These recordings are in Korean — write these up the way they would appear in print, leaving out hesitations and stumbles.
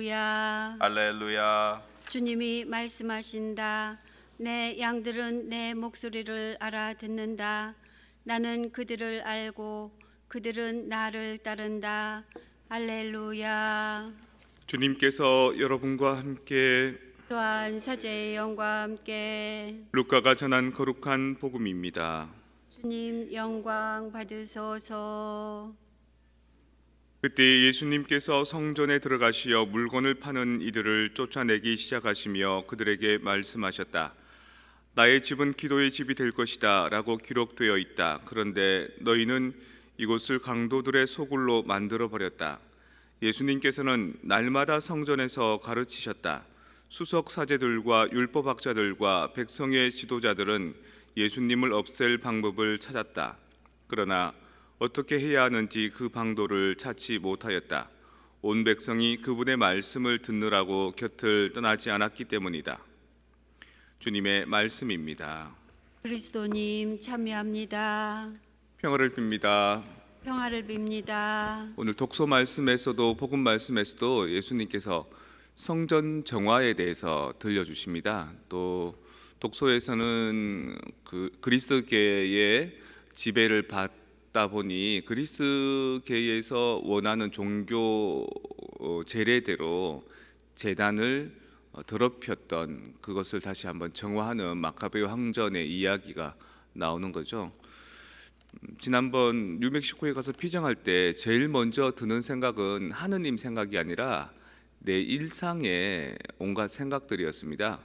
할렐루야. 할렐루야. 주님이 말씀하신다. 내 양들은 내 목소리를 알아듣는다. 나는 그들을 알고 그들은 나를 따른다. 할렐루야. 주님께서 여러분과 함께 또한 사제의 영과 함께 루카가 전한 거룩한 복음입니다. 주님 영광 받으소서. 그때 예수님께서 성전에 들어가시어 물건을 파는 이들을 쫓아내기 시작하시며 그들에게 말씀하셨다. 나의 집은 기도의 집이 될 것이다 라고 기록되어 있다. 그런데 너희는 이곳을 강도들의 소굴로 만들어버렸다. 예수님께서는 날마다 성전에서 가르치셨다. 수석 사제들과 율법학자들과 백성의 지도자들은 예수님을 없앨 방법을 찾았다. 그러나 어떻게 해야 하는지 그 방도를 찾지 못하였다. 온 백성이 그분의 말씀을 듣느라고 곁을 떠나지 않았기 때문이다. 주님의 말씀입니다. 그리스도님 참여합니다. 평화를 빕니다. 평화를 빕니다. 오늘 독서 말씀에서도 복음 말씀에서도 예수님께서 성전 정화에 대해서 들려주십니다. 또 독서에서는 그리스계의 지배를 받다 보니 그리스계에서 원하는 종교 제례대로 제단을 더럽혔던 그것을 다시 한번 정화하는 마카베오 항전의 이야기가 나오는 거죠. 지난번 뉴멕시코에 가서 피정할 때 제일 먼저 드는 생각은 하느님 생각이 아니라 내 일상의 온갖 생각들이었습니다.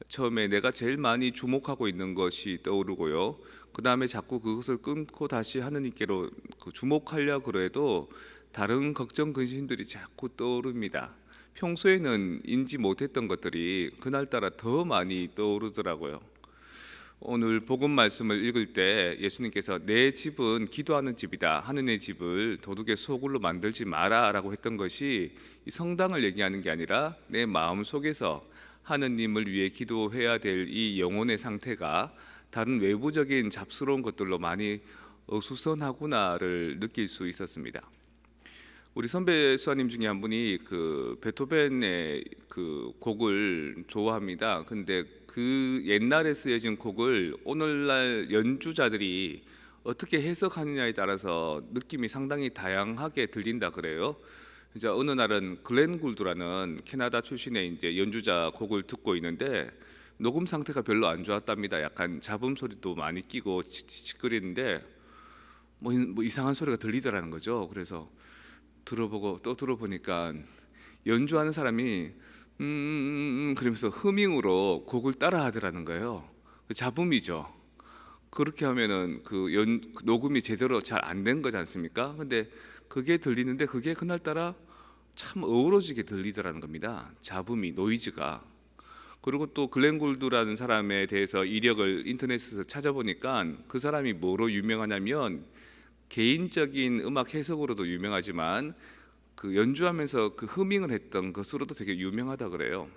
처음에 내가 제일 많이 주목하고 있는 것이 떠오르고요. 그 다음에 자꾸 그것을 끊고 다시 하느님께로 주목하려고 해도 다른 걱정 근심들이 자꾸 떠오릅니다. 평소에는 인지 못했던 것들이 그날따라 더 많이 떠오르더라고요. 오늘 복음 말씀을 읽을 때 예수님께서 내 집은 기도하는 집이다. 하느님의 집을 도둑의 소굴로 만들지 마라 라고 했던 것이 이 성당을 얘기하는 게 아니라 내 마음 속에서 하느님을 위해 기도해야 될 이 영혼의 상태가 다른 외부적인 잡스러운 것들로 많이 어수선하구나를 느낄 수 있었습니다. 우리 선배 수아님 중에 한 분이 그 베토벤의 그 곡을 좋아합니다. 근데 그 옛날에 쓰여진 곡을 오늘날 연주자들이 어떻게 해석하느냐에 따라서 느낌이 상당히 다양하게 들린다 그래요. 이제 어느 날은 글렌 굴드라는 캐나다 출신의 이제 연주자 곡을 듣고 있는데 녹음 상태가 별로 안 좋았답니다. 약간 잡음 소리도 많이 끼고 칙칙거리는데 뭐 이상한 소리가 들리더라는 거죠. 그래서 들어보고 또 들어보니까 연주하는 사람이 그러면서 흐밍으로 곡을 따라 하더라는 거예요. 잡음이죠. 그렇게 하면은 녹음이 제대로 잘 안 된 거지 않습니까? 근데 그게 들리는데 그게 그날따라 참 어우러지게 들리더라는 겁니다. 잡음이, 노이즈가. 그리고 또 글렌 골드라는 사람에 대해서 이력을 인터넷에서 찾아보니까 그 사람이 뭐로 유명하냐면 개인적인 음악 해석으로도 유명하지만 그 연주하면서 그 흐밍을 했던 것으로도 되게 유명하다 그래요.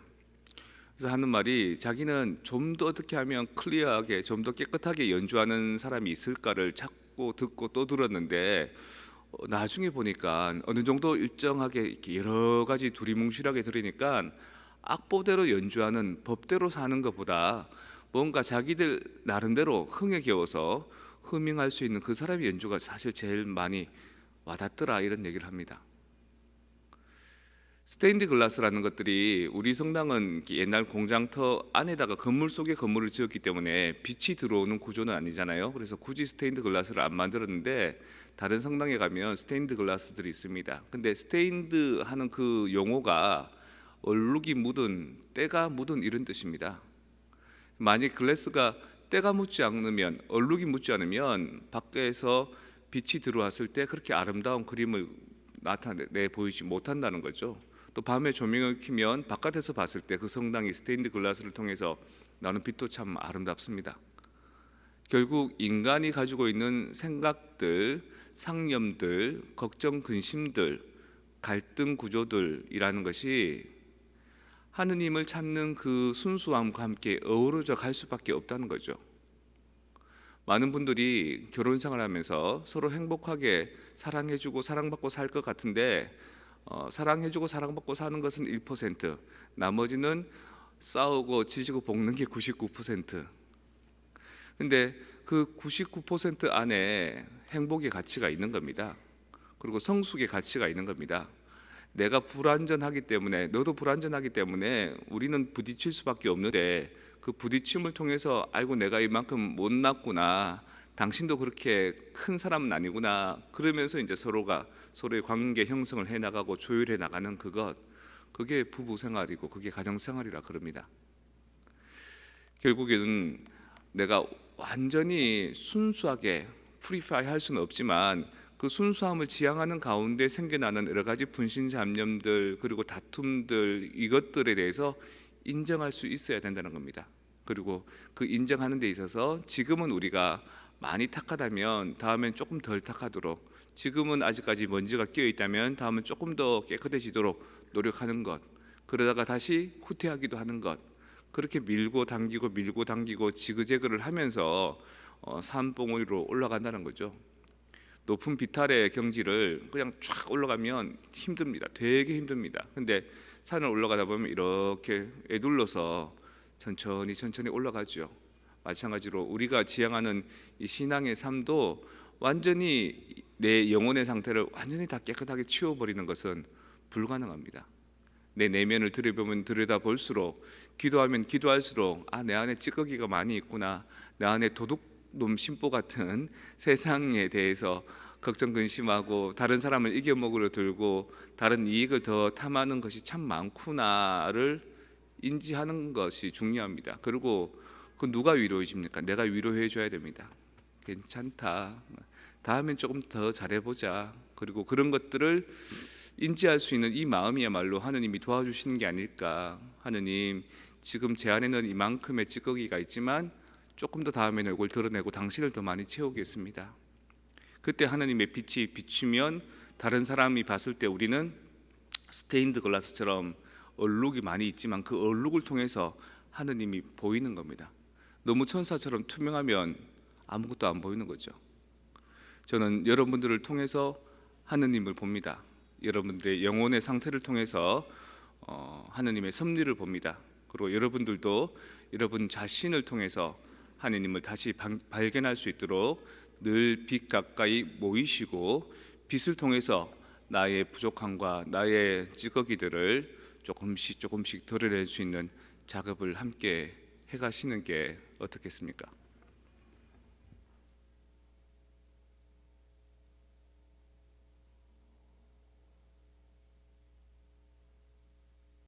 그래서 하는 말이 자기는 좀 더 어떻게 하면 클리어하게 좀 더 깨끗하게 연주하는 사람이 있을까를 찾고 듣고 또 들었는데 나중에 보니까 어느 정도 일정하게 이렇게 여러 가지 두리뭉실하게 들으니까 악보대로 연주하는 법대로 사는 것보다 뭔가 자기들 나름대로 흥에 겨워서 흐밍할 수 있는 그 사람의 연주가 사실 제일 많이 와닿더라 이런 얘기를 합니다. 스테인드 글라스라는 것들이 우리 성당은 옛날 공장터 안에다가 건물 속에 건물을 지었기 때문에 빛이 들어오는 구조는 아니잖아요. 그래서 굳이 스테인드 글라스를 안 만들었는데 다른 성당에 가면 스테인드 글라스들이 있습니다. 근데 스테인드 하는 그 용어가 얼룩이 묻은, 때가 묻은 이런 뜻입니다. 만약 글라스가 때가 묻지 않으면, 얼룩이 묻지 않으면 밖에서 빛이 들어왔을 때 그렇게 아름다운 그림을 나타내 보이지 못한다는 거죠. 또 밤에 조명을 켜면 바깥에서 봤을 때 그 성당이 스테인드 글라스를 통해서 나오는 빛도 참 아름답습니다. 결국 인간이 가지고 있는 생각들, 상념들, 걱정, 근심들, 갈등 구조들이라는 것이 하느님을 찾는 그 순수함과 함께 어우러져 갈 수밖에 없다는 거죠. 많은 분들이 결혼 생활하면서 서로 행복하게 사랑해주고 사랑받고 살 것 같은데 사랑해주고 사랑받고 사는 것은 1%, 나머지는 싸우고 지지고 볶는 게 99%. 근데 그 99% 안에 행복의 가치가 있는 겁니다. 그리고 성숙의 가치가 있는 겁니다. 내가 불완전하기 때문에, 너도 불완전하기 때문에 우리는 부딪힐 수밖에 없는데, 그 부딪힘을 통해서 아이고 내가 이만큼 못났구나, 당신도 그렇게 큰 사람은 아니구나, 그러면서 이제 서로의 관계 형성을 해 나가고 조율해 나가는 그게 부부 생활이고 그게 가정 생활이라 그럽니다. 결국에는 내가 완전히 순수하게 프리파이 할 수는 없지만 그 순수함을 지향하는 가운데 생겨나는 여러 가지 분신잡념들, 그리고 다툼들, 이것들에 대해서 인정할 수 있어야 된다는 겁니다. 그리고 그 인정하는 데 있어서 지금은 우리가 많이 탁하다면 다음엔 조금 덜 탁하도록, 지금은 아직까지 먼지가 끼어 있다면 다음은 조금 더 깨끗해지도록 노력하는 것, 그러다가 다시 후퇴하기도 하는 것, 그렇게 밀고 당기고 지그재그를 하면서 산봉우리로 올라간다는 거죠. 높은 비탈의 경지를 그냥 쫙 올라가면 힘듭니다. 되게 힘듭니다. 근데 산을 올라가다 보면 이렇게 에둘러서 천천히 올라가죠. 마찬가지로 우리가 지향하는 이 신앙의 삶도 완전히 내 영혼의 상태를 완전히 다 깨끗하게 치워버리는 것은 불가능합니다. 내 내면을 들여다볼수록, 기도하면 기도할수록 내 안에 찌꺼기가 많이 있구나, 내 안에 도둑놈 심보 같은 세상에 대해서 걱정 근심하고 다른 사람을 이겨먹으려 들고 다른 이익을 더 탐하는 것이 참 많구나를 인지하는 것이 중요합니다. 그리고 그 누가 위로해 줍니까? 내가 위로해 줘야 됩니다. 괜찮다, 다음엔 조금 더 잘해보자. 그리고 그런 것들을 인지할 수 있는 이 마음이야말로 하느님이 도와주시는 게 아닐까. 하느님, 지금 제 안에는 이만큼의 찌꺼기가 있지만 조금 더 다음에는 이걸 드러내고 당신을 더 많이 채우겠습니다. 그때 하느님의 빛이 비추면 다른 사람이 봤을 때 우리는 스테인드 글라스처럼 얼룩이 많이 있지만 그 얼룩을 통해서 하느님이 보이는 겁니다. 너무 천사처럼 투명하면 아무것도 안 보이는 거죠. 저는 여러분들을 통해서 하느님을 봅니다. 여러분들의 영혼의 상태를 통해서 하느님의 섭리를 봅니다. 그리고 여러분들도 여러분 자신을 통해서 하느님을 다시 발견할 수 있도록 늘 빛 가까이 모이시고 빛을 통해서 나의 부족함과 나의 찌꺼기들을 조금씩 드러낼 수 있는 작업을 함께 해가시는 게 어떻겠습니까?